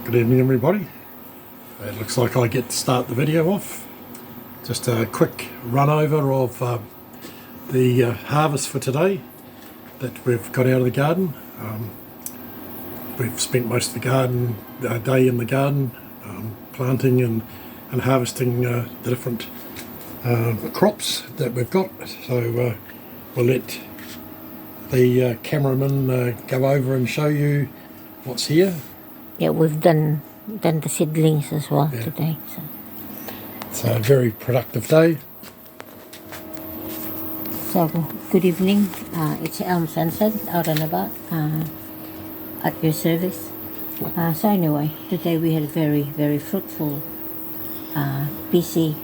Good evening everybody. It looks like I get to start the video off. Just a quick run over of the harvest for today that we've got out of the garden. We've spent most of the day in the garden planting and harvesting the different crops that we've got. So we'll let the cameraman go over and show you what's here. Yeah, we've done the seedlings as well today. So. It's a very productive day. So good evening. It's Elm Sunset out and about at your service. So anyway, today we had a very fruitful, busy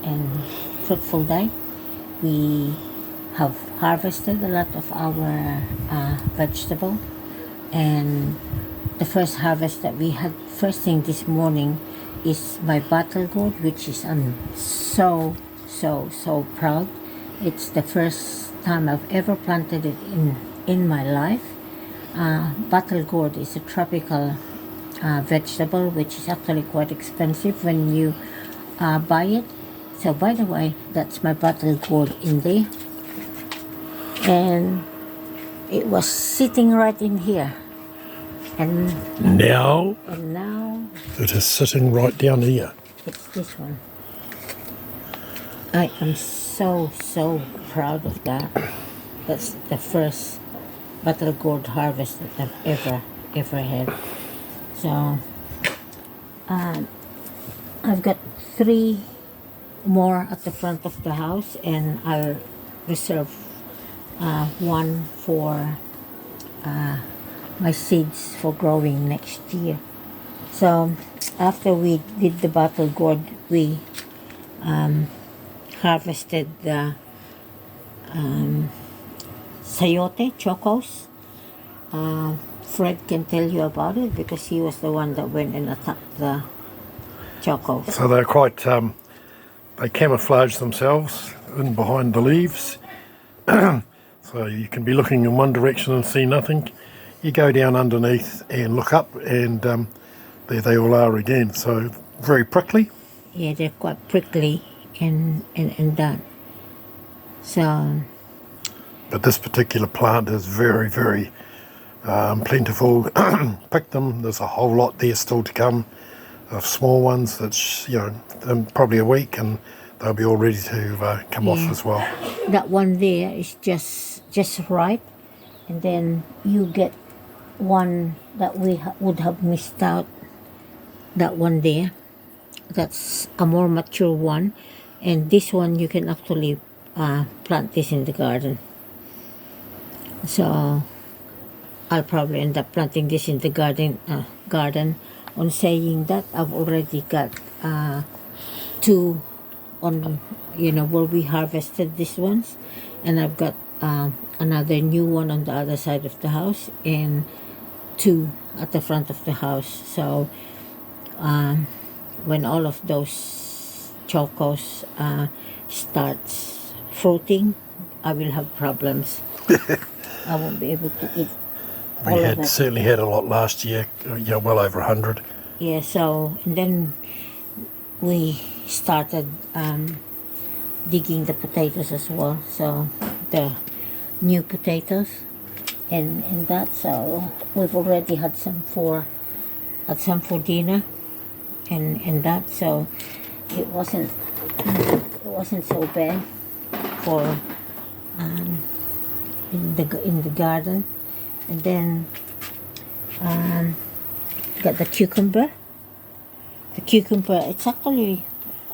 and fruitful day. We have harvested a lot of our vegetable, and the first harvest that we had first thing this morning is my bottle gourd, which is I'm so proud. It's the first time I've ever planted it in my life. Bottle gourd is a tropical vegetable, which is actually quite expensive when you buy it. So by the way, that's my bottle gourd in there, and it was sitting right in here. And now it is sitting right down here. It's this one. I am so proud of that. That's the first bottle gourd harvest that I've ever had. So I've got 3 more at the front of the house, and I'll reserve one for my seeds for growing next year. So after we did the bottle gourd, we harvested the sayote chocos. Fred can tell you about it because he was the one that went and attacked the chocos. So they're quite, they camouflage themselves in behind the leaves. So you can be looking in one direction and see nothing. You go down underneath and look up, and there they all are again. So very prickly. Yeah, they're quite prickly and that. So. But this particular plant is very plentiful. Pick them. There's a whole lot there still to come of small ones. That's in probably a week, and they'll be all ready to come off as well. That one there is just ripe, and then you get one that we would have missed out. That one there, that's a more mature one, and this one you can actually plant this in the garden. So I'll probably end up planting this in the garden. On saying that, I've already got 2 on where we harvested these ones, and I've got another new one on the other side of the house, and 2 at the front of the house. So when all of those chocos starts fruiting, I will have problems. I won't be able to eat. We certainly had a lot last year, well over 100. Yeah, so and then we started digging the potatoes as well. So the new potatoes and that. So we've already had some for dinner and that. So it wasn't so bad for in the garden. And then got the cucumber. The cucumber, it's actually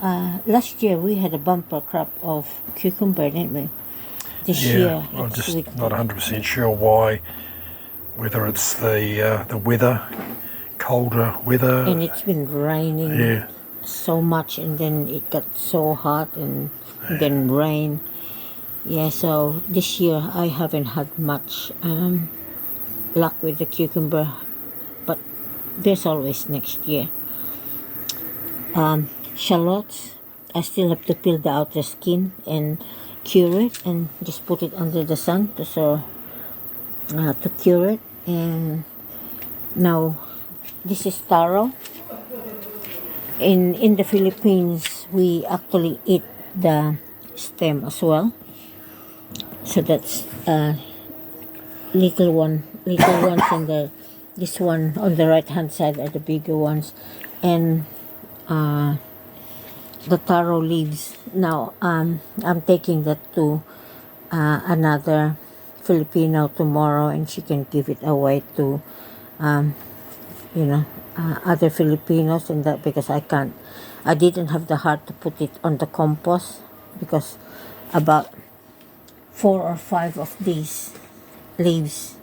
last year we had a bumper crop of cucumber, didn't we? This year, I'm just not 100% sure why. Whether it's the weather, colder weather, and it's been raining so much, and then it got so hot, and then rain. Yeah, so this year I haven't had much luck with the cucumber, but there's always next year. Shallots, I still have to peel the outer skin and cure it and just put it under the sun to cure it. And now this is taro. In the Philippines, we actually eat the stem as well. So that's little ones, and this one on the right hand side are the bigger ones, and the taro leaves. Now I'm taking that to another Filipino tomorrow, and she can give it away to other Filipinos, and that because I didn't have the heart to put it on the compost, because about 4 or 5 of these leaves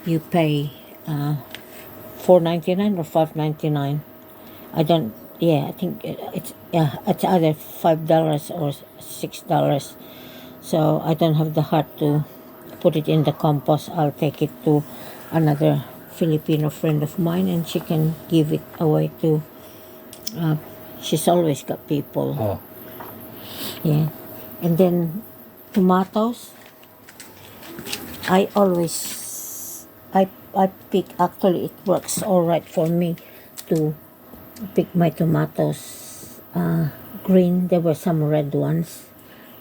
you pay $4.99 or $5.99. I think it's either $5 or $6. So I don't have the heart to put it in the compost. I'll take it to another Filipino friend of mine, and she can give it away to she's always got people. Yeah. And then tomatoes, I pick, actually it works all right for me to pick my tomatoes green. There were some red ones,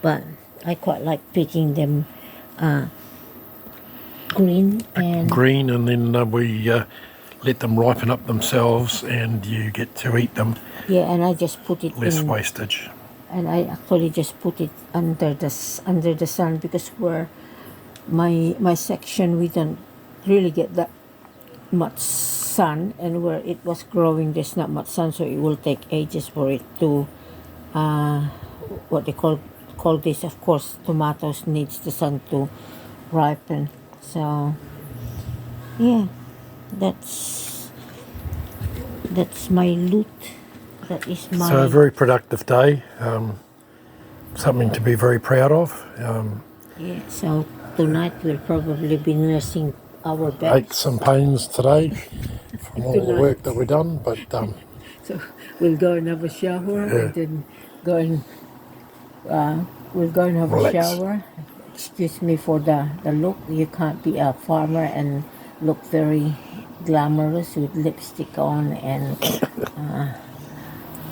but I quite like picking them green. And then we let them ripen up themselves, and you get to eat them. Yeah, and I just put it less wastage. And I actually just put it under the sun, because where my section, we don't really get that much sun, and where it was growing there's not much sun, so it will take ages for it to what they call this. Of course, tomatoes needs the sun to ripen. So yeah, that's my loot. That is my... So a very productive day, something to be very proud of. Yeah, so tonight we'll probably be nursing our beds. Ache some pains today from all the work that we've done, but... so we'll go and have a shower, and then we'll go and have relax. A shower. Excuse me for the look. You can't be a farmer and look very glamorous with lipstick on and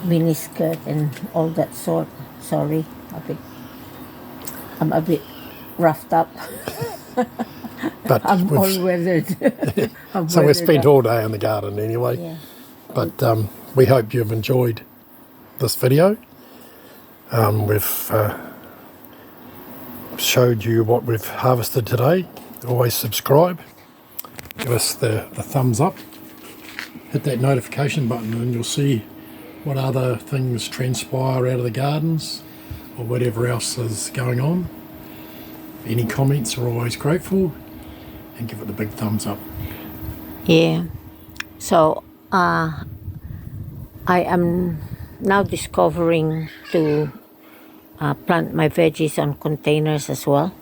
mini skirt and all that sort. Sorry, I'm a bit roughed up. But I'm all weathered. So we spent all day in the garden anyway. Yeah. But we hope you've enjoyed this video. We've showed you what we've harvested today. Always subscribe. Give us the thumbs up. Hit that notification button, and you'll see what other things transpire out of the gardens or whatever else is going on. Any comments are always grateful, and give it the big thumbs up. Yeah. So I am now discovering to plant my veggies on containers as well.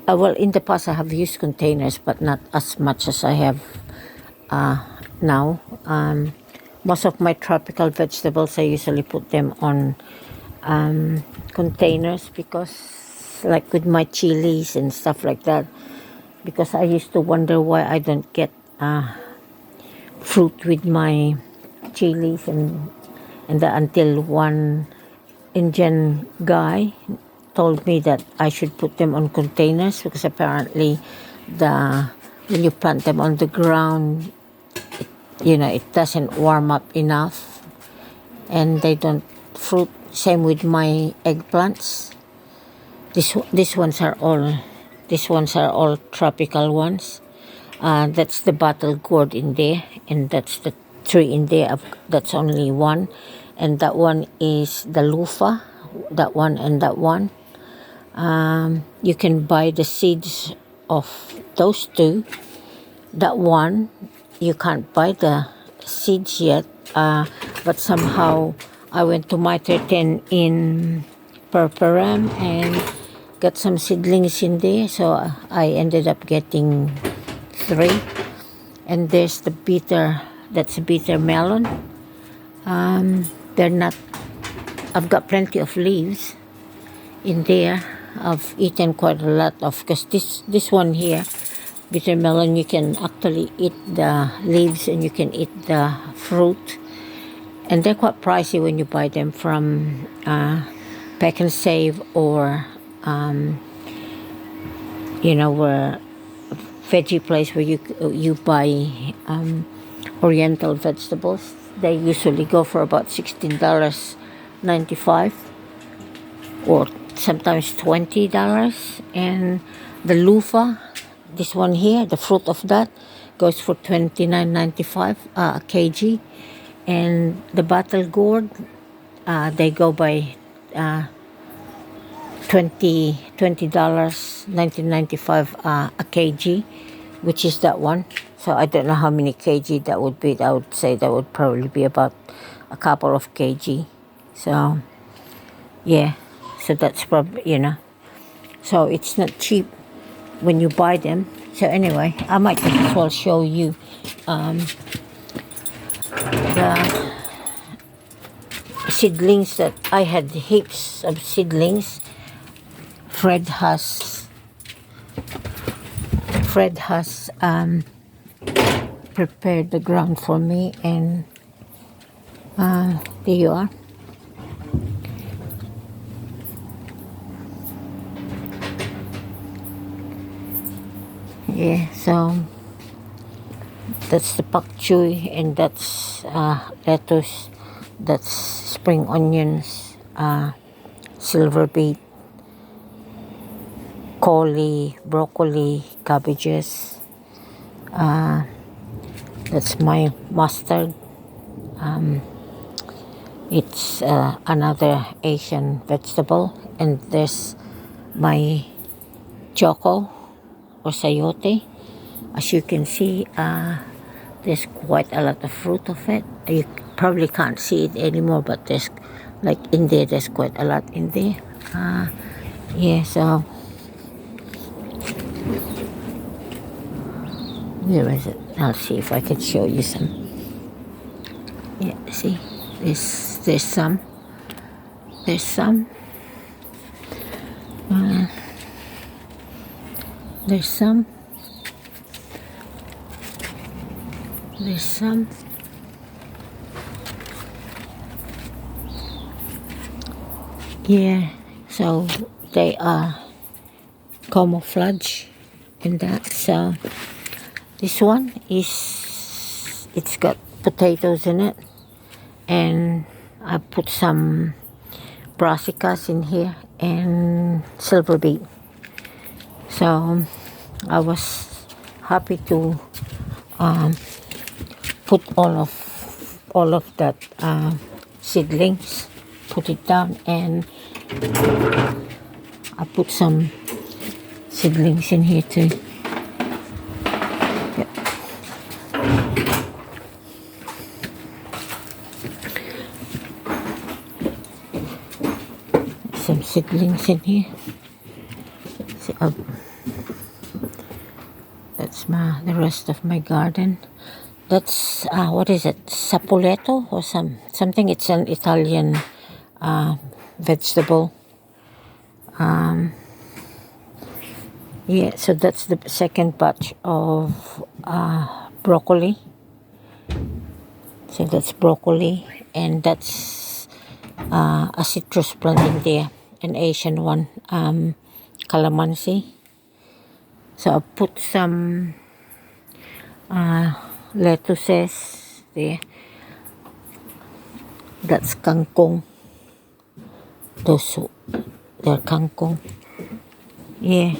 Well, in the past I have used containers, but not as much as I have now. Most of my tropical vegetables, I usually put them on containers, because like with my chilies and stuff like that, because I used to wonder why I don't get fruit with my chilies, and until one Indian guy told me that I should put them on containers, because apparently when you plant them on the ground, it doesn't warm up enough, and they don't fruit. Same with my eggplants. These ones are all tropical ones. That's the bottle gourd in there, and that's the tree in there. That's only one, and that one is the loofah. That one and that one. You can buy the seeds of those two. That one, you can't buy the seeds yet, but somehow I went to Mitre 10 in Perperam and got some seedlings in there, so I ended up getting 3. And there's the that's a bitter melon. I've got plenty of leaves in there. I've eaten quite a lot of, because this one here, bitter melon, you can actually eat the leaves and you can eat the fruit. And they're quite pricey when you buy them from Pack and Save or, where veggie place where you buy oriental vegetables. They usually go for about $16.95 or sometimes $20. And the loofah, this one here, the fruit of that, goes for $29.95 a kg. And the battle gourd, they go by $19.95 a kg, which is that one. So I don't know how many kg that would be. I would say that would probably be about a couple of kg. So yeah, so that's probably, so it's not cheap when you buy them. So anyway, I might just as well show you the seedlings that I had. Heaps of seedlings. Fred has prepared the ground for me, and there you are. Yeah, so that's the pak choy, and that's lettuce, that's spring onions, silver beet, cauli, broccoli, cabbages. That's my mustard. It's another Asian vegetable. And there's my choco or sayote. As you can see, there's quite a lot of fruit of it. You probably can't see it anymore, but there's like in there, there's quite a lot in there. Yeah, so where is it? I'll see if I can show you some. Yeah, see, there's some. There's some. There's some. There's some. Yeah, so they are camouflage in that. So this one is, it's got potatoes in it, and I put some brassicas in here and silver beet. So I was happy to put all of that seedlings, put it down, and I put some seedlings in here too. Yep. Some seedlings in here. See, that's the rest of my garden. That's what is it? Sapoletto or something. It's an Italian vegetable. Yeah, so that's the second batch of broccoli. So that's broccoli, and that's a citrus plant in there, an Asian one, calamansi. So I put some lettuces there. That's kangkong. They're kangkong. Yeah.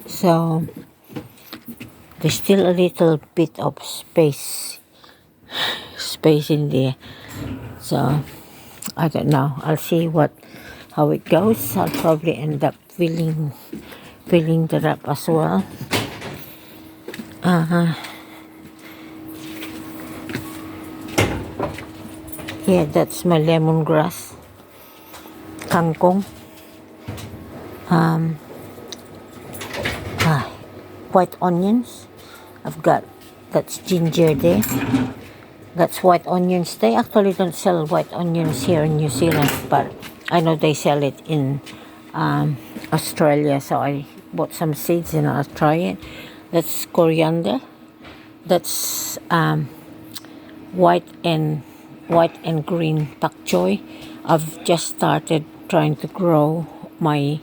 So there's still a little bit of space in there. So I don't know. I'll see how it goes. I'll probably end up filling that up as well. Yeah, that's my lemongrass, kangkong, white onions. That's ginger there. That's white onions. They actually don't sell white onions here in New Zealand, but I know they sell it in Australia, so I bought some seeds and I'll try it. That's coriander. That's white and green pak choy. I've just started trying to grow my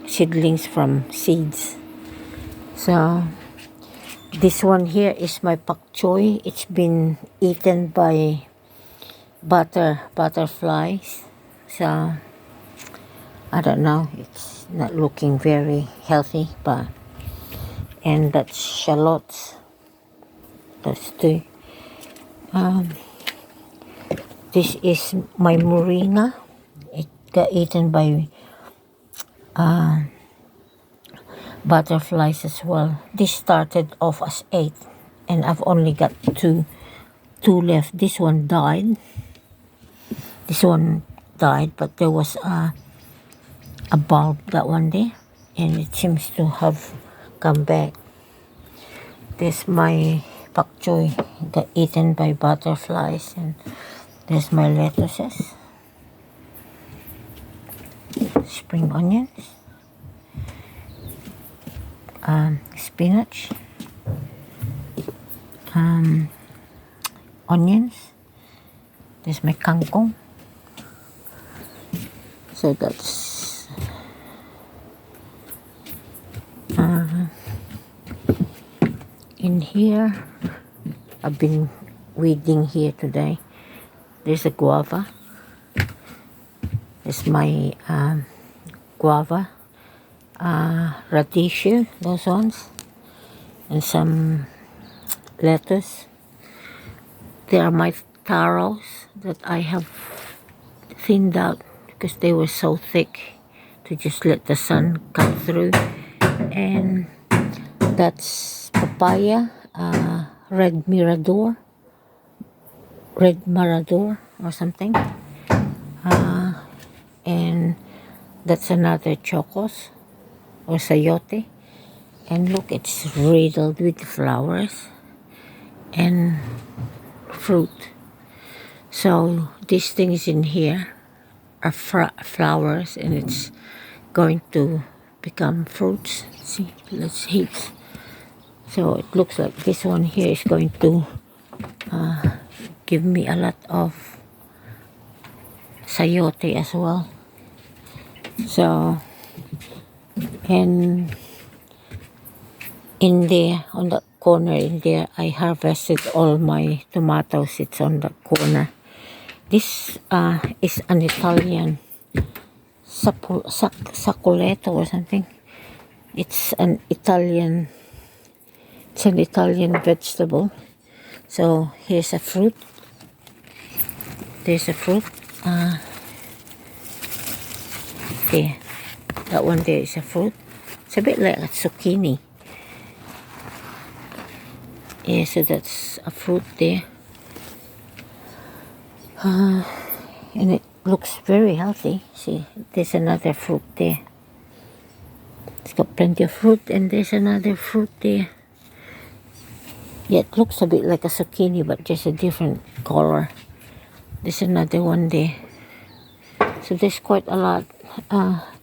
seedlings from seeds. So this one here is my pak choy. It's been eaten by butterflies. So I don't know. It's not looking very healthy, but and that's shallots. That's two. This is my moringa. It got eaten by butterflies as well. This started off as 8, and I've only got two left. This one died. But there was a bulb that one day, and it seems to have come back. There's my pak choy got eaten by butterflies, and there's my lettuces, spring onions, spinach, onions. There's my kangkong. So that's in here. I've been weeding here today. There's a guava. There's my guava, radish, those ones, and some lettuce. There are my taros that I have thinned out because they were so thick to just let the sun come through. And that's papaya, red mirador or something. And that's another chocos or sayote. And look, it's riddled with flowers and fruit. So these things in here are flowers, and it's going to become fruits. See, let's heat. So it looks like this one here is going to give me a lot of sayote as well. So, and in there, on the corner in there, I harvested all my tomatoes. It's on the corner. This is an Italian sacoletto or something. It's an Italian vegetable. So here's a fruit. There's a fruit. There, that one there is a fruit. It's a bit like a zucchini. Yeah, so that's a fruit there. And it looks very healthy. See, there's another fruit there. It's got plenty of fruit, and there's another fruit there. Yeah, it looks a bit like a zucchini, but just a different color. There's another one there. So there's quite a lot.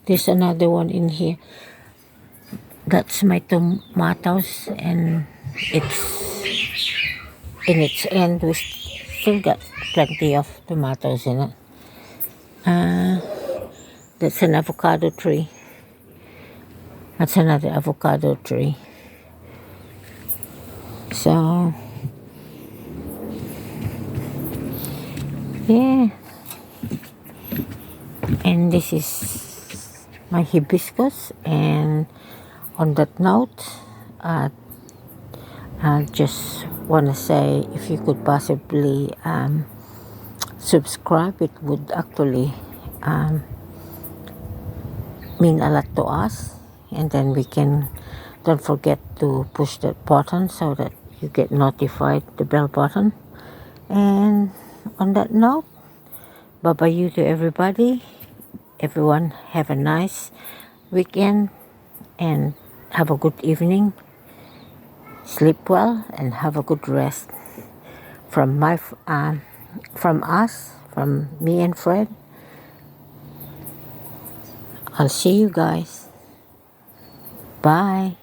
There's another one in here. That's my tomatoes, and it's in its end. We still got plenty of tomatoes in it. That's an avocado tree. That's another avocado tree. So yeah, and this is my hibiscus. And on that note, I just want to say, if you could possibly subscribe, it would actually mean a lot to us. And then we can, don't forget to push that button so that you get notified, the bell button. And on that note, bye-bye you to everybody. Everyone have a nice weekend and have a good evening. Sleep well and have a good rest. From us, from me and Fred. I'll see you guys. Bye.